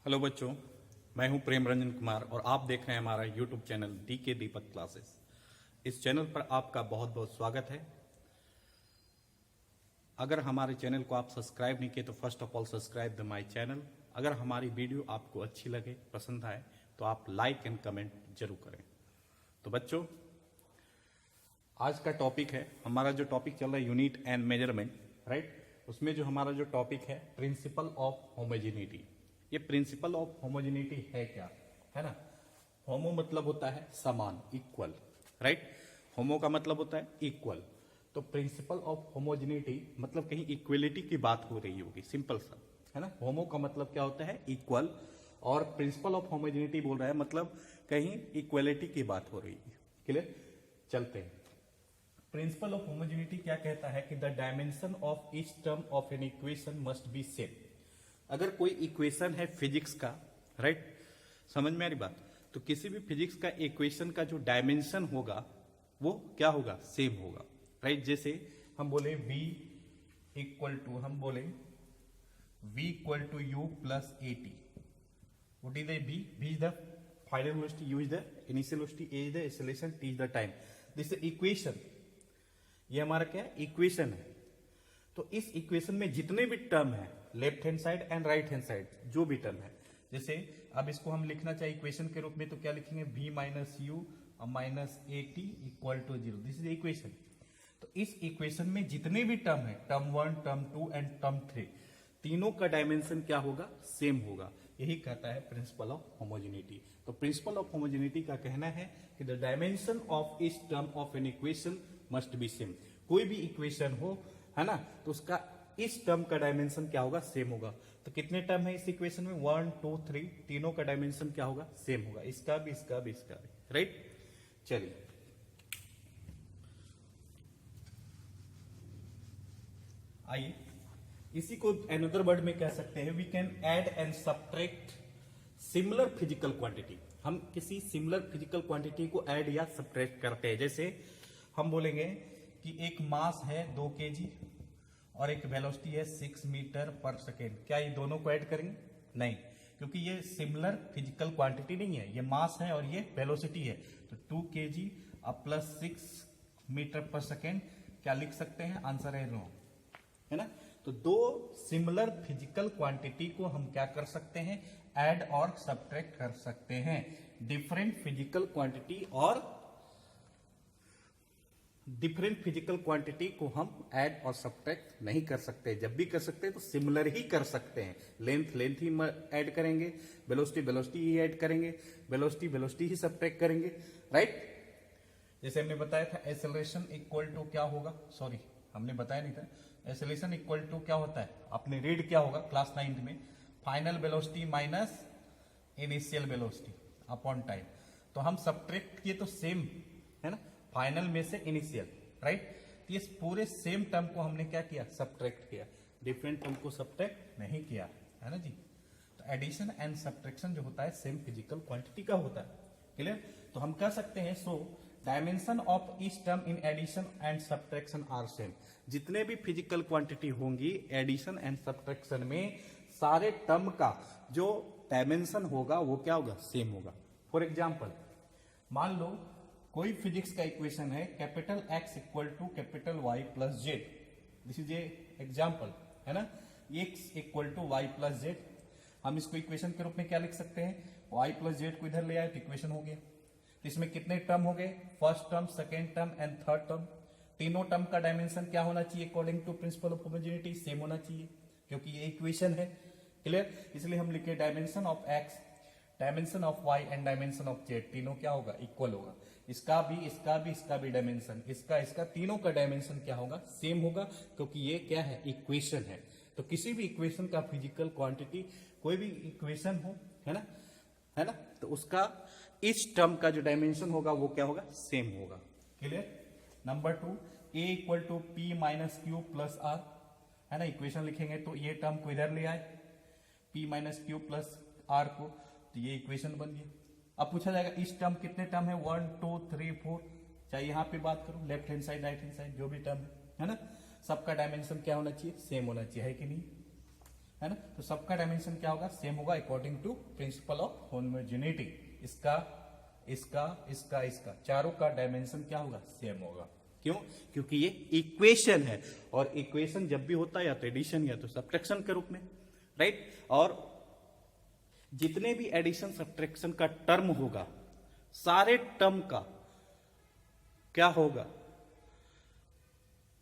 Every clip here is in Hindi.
हेलो बच्चों, मैं हूं प्रेम रंजन कुमार और आप देख रहे हैं हमारा यूट्यूब चैनल DK दीपक क्लासेस। इस चैनल पर आपका बहुत बहुत स्वागत है। अगर हमारे चैनल को आप सब्सक्राइब नहीं किए तो first of all subscribe the my channel. अगर हमारी वीडियो आपको अच्छी लगे, पसंद आए तो आप लाइक एंड कमेंट जरूर करें। तो बच्चों, आज का टॉपिक है, हमारा जो टॉपिक चल रहा है यूनिट एंड मेजरमेंट, राइट। उसमें जो हमारा जो टॉपिक है प्रिंसिपल ऑफ होमोजेनिटी। ये प्रिंसिपल ऑफ होमोजेनिटी है क्या, है ना। होमो मतलब होता है समान, इक्वल, राइट। होमो का मतलब होता है इक्वल। तो प्रिंसिपल ऑफ होमोजेनिटी मतलब कहीं इक्वलिटी की बात हो रही होगी, सिंपल सा, है ना। होमो का मतलब क्या होता है, इक्वल, और प्रिंसिपल ऑफ होमोजेनिटी बोल रहा है मतलब कहीं इक्वलिटी की बात हो रही है। क्लियर, चलते हैं। प्रिंसिपल ऑफ होमोजेनिटी क्या कहता है कि the dimension of each term of an equation must be same. अगर कोई इक्वेशन है फिजिक्स का, राइट, समझ में आ रही बात, तो किसी भी फिजिक्स का इक्वेशन का जो डायमेंशन होगा वो क्या होगा, सेम होगा, राइट। जैसे हम बोले v इक्वल टू, हम बोले v equal to u plus at। What is the v is the final velocity, u is the initial velocity, a is the acceleration, t is the time. This equation, ये हमारा क्या है, इक्वेशन है। तो इस इक्वेशन में जितने भी टर्म है, left hand side and right hand side, जो भी टर्म है, जैसे अब इसको हम लिखना चाहिए इक्वेशन के रूप में, तो क्या लिखेंगे, v minus u minus a t equal to 0। This is equation. तो इस इक्वेशन में जितने भी टर्म है, टर्म 1, टर्म 2 एंड टर्म 3, तीनों का डायमेंशन क्या होगा, सेम होगा। यही कहता है प्रिंसिपल ऑफ होमोजेनिटी। तो प्रिंसिपल ऑफ होमोजेनिटी का कहना है कि the dimension of each term of an equation must be same. कोई भी इक्वेशन हो, है ना, तो उसका इस टर्म का डायमेंशन क्या होगा, सेम होगा। तो कितने टर्म है इस इक्वेशन में, 1, 2, 3, तीनों का डायमेंशन क्या होगा, सेम होगा। इसका भी, इसका भी, इसका भी, राइट। चलिए आइए, इसी को अनदर वर्ड में कह सकते हैं, we can add and subtract similar physical quantity. हम किसी सिमिलर फिजिकल क्वांटिटी को ऐड या सब्ट्रैक्ट करते हैं। जैसे हम बोलेंगे कि एक मास है 2 kg और एक वेलोसिटी है 6 मीटर पर सेकेंड। क्या ये दोनों को ऐड करेंगे, नहीं, क्योंकि ये सिमिलर फिजिकल क्वांटिटी नहीं है। ये मास है और ये वेलोसिटी है। तो 2 kg अब प्लस 6 मीटर पर सेकेंड, क्या लिख सकते हैं, आंसर है नो, है ना। तो दो सिमिलर फिजिकल क्वांटिटी को हम क्या कर सकते हैं, ऐड और सब्ट्रैक्ट कर सकते हैं। डिफरेंट फिजिकल क्वांटिटी और डिफरेंट फिजिकल क्वांटिटी को हम ऐड और सब्ट्रैक्ट नहीं कर सकते। जब भी कर सकते हैं तो सिमिलर ही कर सकते हैं। लेंथ लेंथ ही ऐड करेंगे, वेलोसिटी वेलोसिटी ही ऐड करेंगे, वेलोसिटी वेलोसिटी ही सब्ट्रैक्ट करेंगे, राइट। जैसे हमने बताया था एक्सेलरेशन इक्वल टू क्या होगा, सॉरी हमने बताया नहीं था, एक्सेलरेशन इक्वल टू क्या होता है, आपने रीड क्या होगा क्लास 9 में, final velocity minus initial velocity upon time. तो हम सब्ट्रैक्ट किए तो सेम, है ना, फाइनल में से इनिशियल, राइट। तो इस पूरे सेम टर्म को हमने क्या किया, सब्ट्रैक्ट किया, डिफरेंट टर्म को सब्ट्रैक्ट नहीं किया, है ना जी। तो एडिशन एंड सब्ट्रैक्शन जो होता है सेम फिजिकल क्वांटिटी का होता है। क्लियर। तो हम कह सकते हैं, so dimension of each term in addition and subtraction are same. जितने भी फिजिकल क्वांटिटी होंगी एडिशन एंड सब्ट्रैक्शन में, सारे टर्म का जो डायमेंशन होगा वो क्या होगा, सेम होगा। फॉर एग्जाम्पल, मान लो कोई फिजिक्स का इक्वेशन है, capital X equal to capital Y plus z. This is a example, है ना, X equal to Y plus z. हम इसको इक्वेशन के रूप में क्या लिख सकते हैं, Y प्लस जेड को इधर ले आए तो इक्वेशन हो गया। तो इसमें कितने टर्म हो गए, first term, second term and third term. तीनों टर्म का डायमेंशन क्या होना चाहिए, according to principle of homogeneity same होना चाहिए, क्योंकि ये इक्वेशन है। क्लियर। इसलिए हम लिखे dimension of X, dimension of Y and dimension of Z, तीनों क्या होगा, इक्वल होगा। इसका भी, इसका भी, इसका भी डायमेंशन, इसका, इसका, तीनों का डायमेंशन क्या होगा, सेम होगा, क्योंकि ये क्या है, इक्वेशन है। तो किसी भी इक्वेशन का फिजिकल क्वांटिटी, कोई भी इक्वेशन हो, है ना, है ना, तो उसका इस टर्म का जो डायमेंशन होगा वो क्या होगा, सेम होगा। Clear. Number 2, a equal to p minus q plus r, है ना, इक्वेशन लिखेंगे तो ये टर्म को इधर ले आए, p minus q plus r को, तो ये इक्वेशन बन गई। अब पूछा जाएगा इस टर्म कितने टर्म है, 1, 2, 3, 4, चाहे यहां पे बात करो, left hand side, right hand side, जो भी टर्म है ना, सबका डायमेंशन क्या होना चाहिए, सेम होना चाहिए, है कि नहीं। है ना। तो सबका डायमेंशन क्या होगा, सेम होगा according to principle of homogeneity. इसका इसका इसका इसका चारों का डायमेंशन क्या होगा, सेम होगा। क्यों, क्योंकि ये इक्वेशन है, और इक्वेशन जब भी होता है या तो एडिशन या तो सब्ट्रैक्शन के रूप में, राइट। और जितने भी एडिशन सब्ट्रैक्शन का टर्म होगा, सारे टर्म का क्या होगा,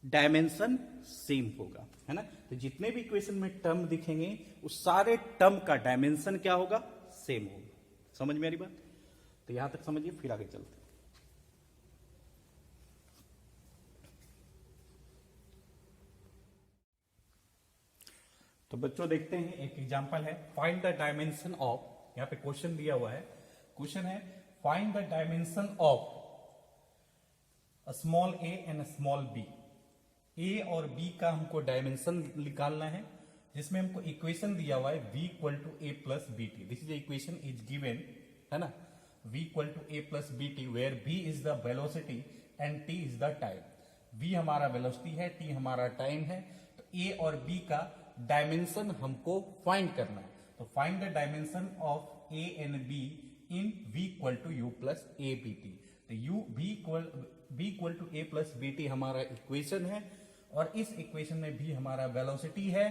डायमेंशन सेम होगा, है ना। तो जितने भी इक्वेशन में टर्म दिखेंगे उस सारे टर्म का डायमेंशन क्या होगा, सेम होगा। समझ में आ रही बात। तो यहां तक समझिए, फिर आगे चलते हैं। तो बच्चों देखते हैं, एक एग्जांपल है, फाइंड द डायमेंशन ऑफ, यहां पे क्वेश्चन दिया हुआ है, क्वेश्चन है find the dimension of small A and small B. A और बी का हमको डायमेंशन निकालना है, जिसमें हमको इक्वेशन दिया हुआ है v equal to a plus b t. This is equation is given, है ना, v equal to a plus b t, where b is the velocity and t is the time. v हमारा वेलोसिटी है, t हमारा टाइम है। तो a और b का डायमेंशन हमको फाइंड करना है। तो find the dimension of a and b in v equal to u plus a b t. तो u b equal to a plus b t हमारा इक्वेशन है, और इस इक्वेशन में भी हमारा वेलोसिटी है,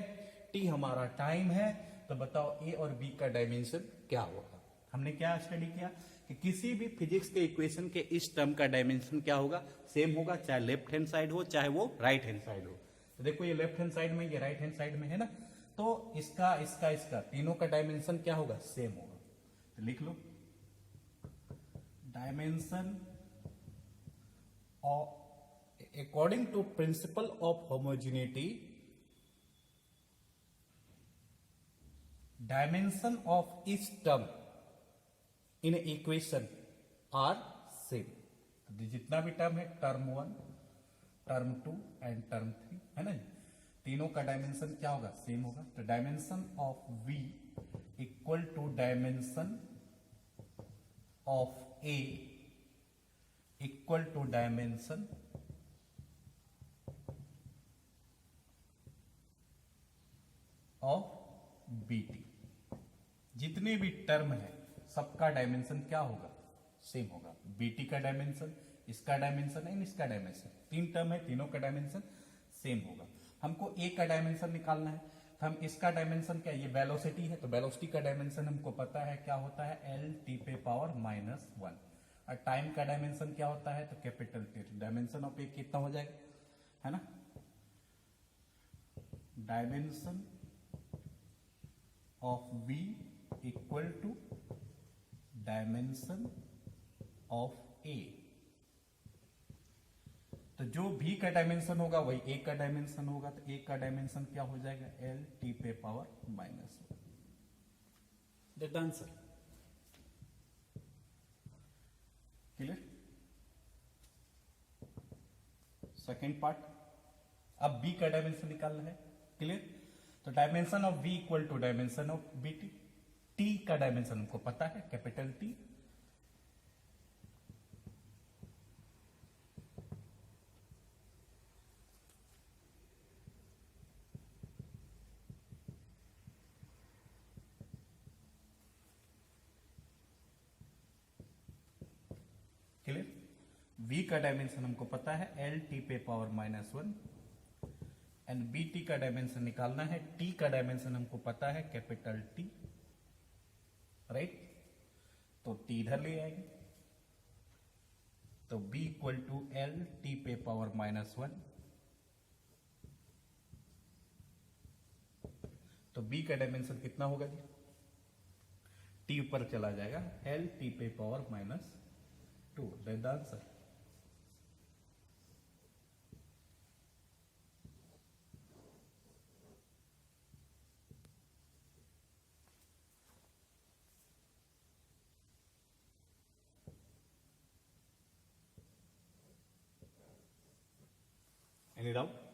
t हमारा टाइम है। तो बताओ a और b का डायमेंशन क्या होगा। हमने क्या स्टडी किया कि किसी भी फिजिक्स के इक्वेशन के इस टर्म का डायमेंशन क्या होगा, सेम होगा, चाहे लेफ्ट हैंड साइड हो चाहे वो राइट हैंड साइड हो। तो देखो ये लेफ्ट हैंड साइड में, ये राइट हैंड साइड में, है ना। तो इसका इसका इसका तीनों का डायमेंशन क्या होगा, सेम होगा। तो लिख लो, dimension according to principle of homogeneity, dimension of each term in an equation are same। जितना भी टर्म है, टर्म 1, टर्म 2 एंड टर्म 3, है ना, तीनों का डायमेंशन क्या होगा, सेम होगा। तो dimension of v equal to dimension of a equal to dimension of b t. जितने भी टर्म है सबका डायमेंशन क्या होगा, सेम होगा। बीटी का डायमेंशन, इसका डायमेंशन एंड इसका डायमेंशन, तीन टर्म है, तीनों का डायमेंशन सेम होगा। हमको ए का डायमेंशन निकालना है, तो हम इसका डायमेंशन क्या, ये वेलोसिटी है, तो वेलोसिटी का डायमेंशन हमको पता है क्या होता है, एल टी पे पावर -1। और टाइम का डायमेंशन क्या होता है, तो capital T. Dimension of a कितना हो जाएगा, है ना, dimension of v equal to dimension of a। तो जो v का डायमेंशन होगा वही a का डायमेंशन होगा। तो a का डायमेंशन क्या हो जाएगा, एल टी पे power -1। That answer clear. Second part, अब b का डायमेंशन निकालना है, क्लियर। तो dimension of v equal to dimension of b t. T का डायमेंशन हमको पता है, कैपिटल टी। क्लियर। v का डायमेंशन हमको पता है, एल टी पे पावर -1, एंड बी टी का डायमेंशन निकालना है। टी का डायमेंशन हमको पता है, कैपिटल टी, राइट। तो टी इधर ले आएंगे, तो b equal to L T पे पावर -1। तो b का डायमेंशन कितना होगा जी, t ऊपर चला जाएगा, एल टी पे power -2। That the answer. Any doubt?